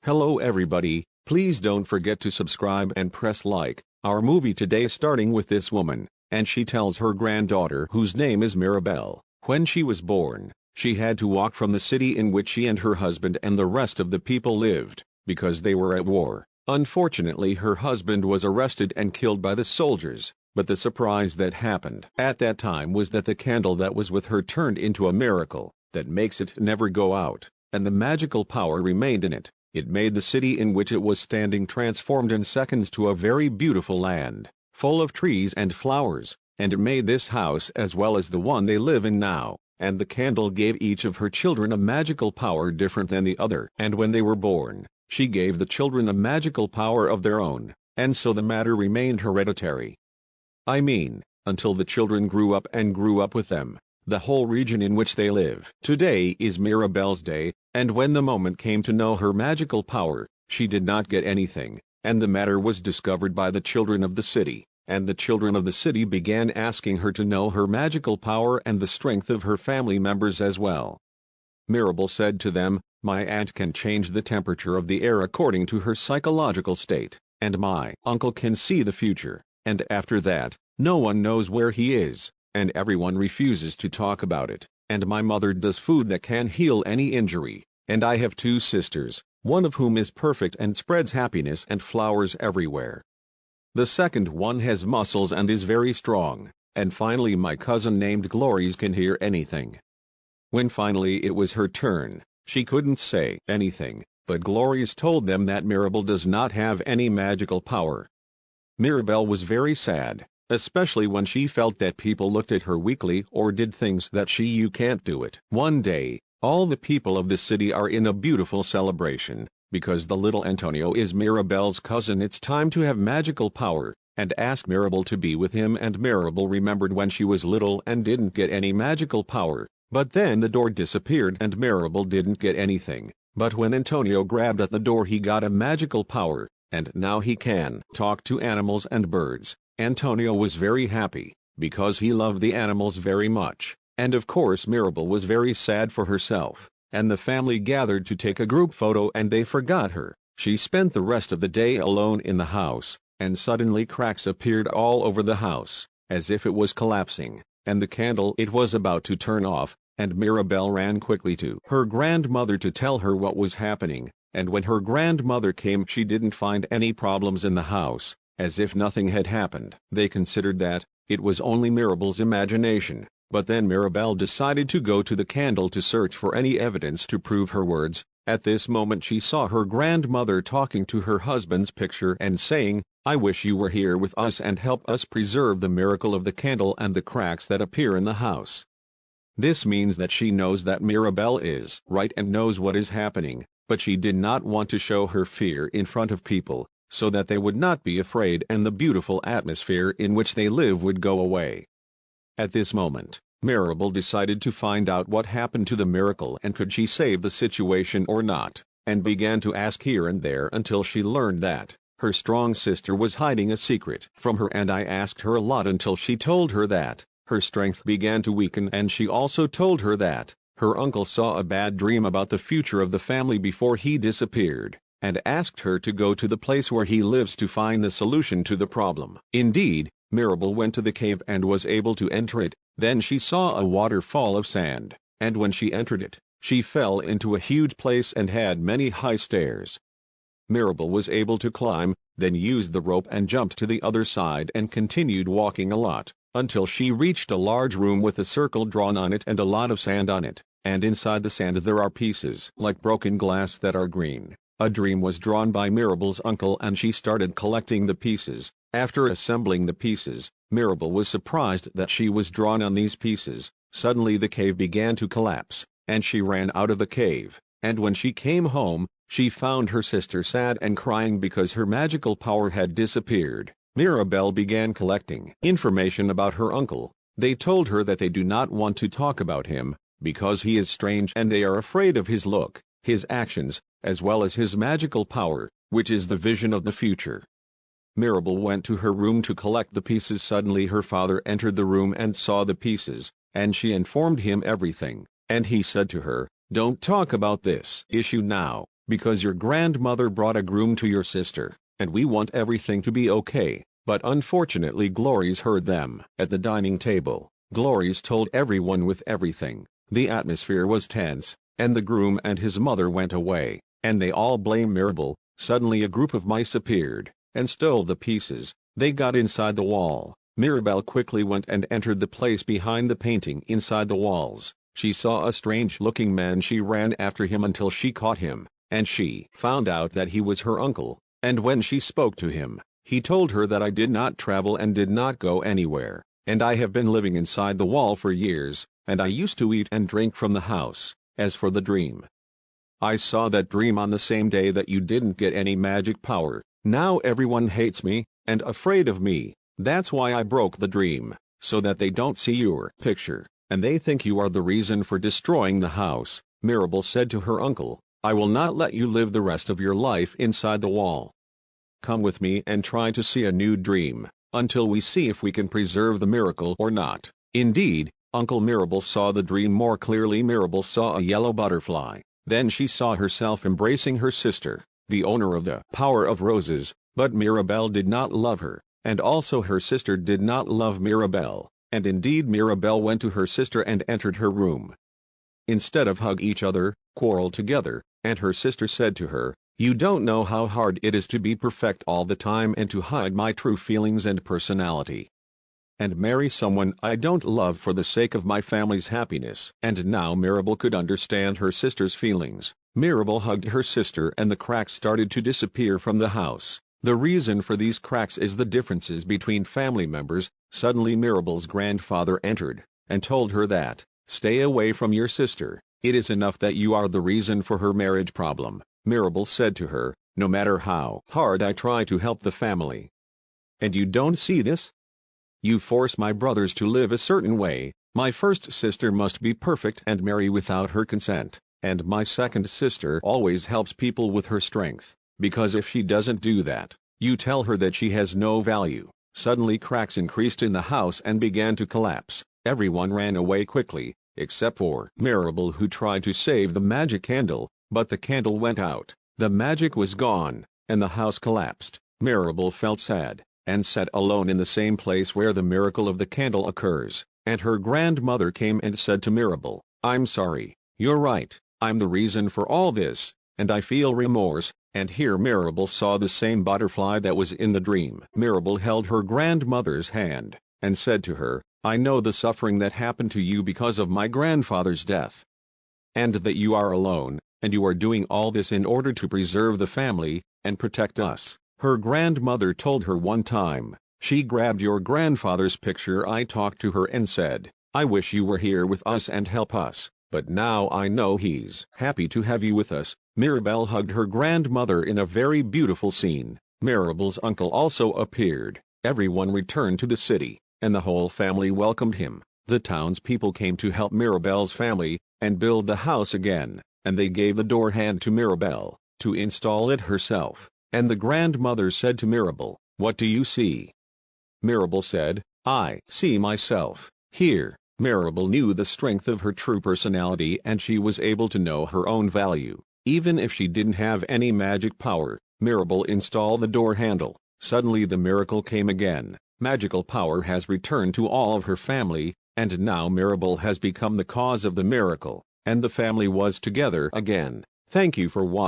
Hello everybody, please don't forget to subscribe and press like. Our movie today is starting with this woman, and she tells her granddaughter, whose name is Mirabelle, when she was born, she had to walk from the city in which she and her husband and the rest of the people lived, because they were at war. Unfortunately, her husband was arrested and killed by the soldiers, but the surprise that happened at that time was that the candle that was with her turned into a miracle that makes it never go out, and the magical power remained in it. It made the city in which it was standing transformed in seconds to a very beautiful land, full of trees and flowers, and it made this house as well as the one they live in now, and the candle gave each of her children a magical power different than the other. And when they were born, she gave the children a magical power of their own, and so the matter remained hereditary. I mean, until the children grew up and grew up with them, the whole region in which they live. Today is Mirabelle's day, and when the moment came to know her magical power, she did not get anything, and the matter was discovered by the children of the city, and the children of the city began asking her to know her magical power and the strength of her family members as well. Mirabelle said to them, "My aunt can change the temperature of the air according to her psychological state, and my uncle can see the future, and after that, no one knows where he is, and everyone refuses to talk about it, and my mother does food that can heal any injury, and I have two sisters, one of whom is perfect and spreads happiness and flowers everywhere. The second one has muscles and is very strong, and finally my cousin named Glories can hear anything." When finally it was her turn, she couldn't say anything, but Glories told them that Mirabelle does not have any magical power. Mirabelle was very sad, especially when she felt that people looked at her weakly or did things that you can't do it. One day, all the people of the city are in a beautiful celebration, because the little Antonio is Mirabelle's cousin. It's time to have magical power, and ask Mirabelle to be with him, and Mirabelle remembered when she was little and didn't get any magical power, but then the door disappeared and Mirabelle didn't get anything, but when Antonio grabbed at the door he got a magical power, and now he can talk to animals and birds. Antonio was very happy, because he loved the animals very much, and of course Mirabelle was very sad for herself, and the family gathered to take a group photo and they forgot her. She spent the rest of the day alone in the house, and suddenly cracks appeared all over the house, as if it was collapsing, and the candle it was about to turn off, and Mirabelle ran quickly to her grandmother to tell her what was happening, and when her grandmother came she didn't find any problems in the house, as if nothing had happened. They considered that it was only Mirabelle's imagination, but then Mirabelle decided to go to the candle to search for any evidence to prove her words. At this moment she saw her grandmother talking to her husband's picture and saying, "I wish you were here with us and help us preserve the miracle of the candle and the cracks that appear in the house." This means that she knows that Mirabelle is right and knows what is happening, but she did not want to show her fear in front of people, so that they would not be afraid and the beautiful atmosphere in which they live would go away. At this moment, Mirabelle decided to find out what happened to the miracle and could she save the situation or not, and began to ask here and there until she learned that her strong sister was hiding a secret from her, and I asked her a lot until she told her that her strength began to weaken, and she also told her that her uncle saw a bad dream about the future of the family before he disappeared, and asked her to go to the place where he lives to find the solution to the problem. Indeed, Mirabelle went to the cave and was able to enter it. Then she saw a waterfall of sand, and when she entered it, she fell into a huge place and had many high stairs. Mirabelle was able to climb, then used the rope and jumped to the other side and continued walking a lot, until she reached a large room with a circle drawn on it and a lot of sand on it, and inside the sand there are pieces like broken glass that are green. A dream was drawn by Mirabelle's uncle and she started collecting the pieces. After assembling the pieces, Mirabelle was surprised that she was drawn on these pieces. Suddenly the cave began to collapse, and she ran out of the cave, and when she came home, she found her sister sad and crying because her magical power had disappeared. Mirabelle began collecting information about her uncle. They told her that they do not want to talk about him, because he is strange and they are afraid of his look, his actions, as well as his magical power, which is the vision of the future. Mirabelle went to her room to collect the pieces. Suddenly her father entered the room and saw the pieces, and she informed him everything, and he said to her, "Don't talk about this issue now, because your grandmother brought a groom to your sister, and we want everything to be okay." But unfortunately Glories heard them. At the dining table, Glories told everyone with everything. The atmosphere was tense, and the groom and his mother went away, and they all blame Mirabel. Suddenly a group of mice appeared, and stole the pieces. They got inside the wall. Mirabel quickly went and entered the place behind the painting inside the walls. She saw a strange-looking man. She ran after him until she caught him, and she found out that he was her uncle, and when she spoke to him, he told her that I did not travel and did not go anywhere, and I have been living inside the wall for years, and I used to eat and drink from the house. As for the dream, I saw that dream on the same day that you didn't get any magic power. Now everyone hates me, and afraid of me. That's why I broke the dream, so that they don't see your picture, and they think you are the reason for destroying the house. Mirabel said to her uncle, "I will not let you live the rest of your life inside the wall. Come with me and try to see a new dream, until we see if we can preserve the miracle or not." Indeed, Uncle Mirabel saw the dream more clearly. Mirabel saw a yellow butterfly. Then she saw herself embracing her sister, the owner of the power of roses, but Mirabel did not love her, and also her sister did not love Mirabel, and indeed Mirabel went to her sister and entered her room. Instead of hug each other, quarreled together, and her sister said to her, "You don't know how hard it is to be perfect all the time and to hide my true feelings and personality, and marry someone I don't love for the sake of my family's happiness." And now Mirabel could understand her sister's feelings. Mirabel hugged her sister and the cracks started to disappear from the house. The reason for these cracks is the differences between family members. Suddenly Mirabel's grandfather entered, and told her that, "Stay away from your sister. It is enough that you are the reason for her marriage problem." Mirabel said to her, "No matter how hard I try to help the family, and you don't see this? You force my brothers to live a certain way. My first sister must be perfect and marry without her consent, and my second sister always helps people with her strength, because if she doesn't do that, you tell her that she has no value." Suddenly cracks increased in the house and began to collapse. Everyone ran away quickly, except for Mirabel, who tried to save the magic candle, but the candle went out, the magic was gone, and the house collapsed. Mirabel felt sad, and sat alone in the same place where the miracle of the candle occurs, and her grandmother came and said to Mirabel, "I'm sorry, you're right, I'm the reason for all this, and I feel remorse." And here Mirabel saw the same butterfly that was in the dream. Mirabel held her grandmother's hand, and said to her, "I know the suffering that happened to you because of my grandfather's death, and that you are alone, and you are doing all this in order to preserve the family, and protect us." Her grandmother told her one time, "She grabbed your grandfather's picture. I talked to her and said, 'I wish you were here with us and help us, but now I know he's happy to have you with us.'" Mirabel hugged her grandmother in a very beautiful scene. Mirabel's uncle also appeared. Everyone returned to the city, and the whole family welcomed him. The townspeople came to help Mirabel's family, and build the house again, and they gave the door hand to Mirabel, to install it herself, and the grandmother said to Mirabel, "What do you see?" Mirabel said, "I see myself here." Mirabel knew the strength of her true personality, and she was able to know her own value. Even if she didn't have any magic power, Mirabel installed the door handle. Suddenly the miracle came again. Magical power has returned to all of her family, and now Mirabel has become the cause of the miracle, and the family was together again. Thank you for watching.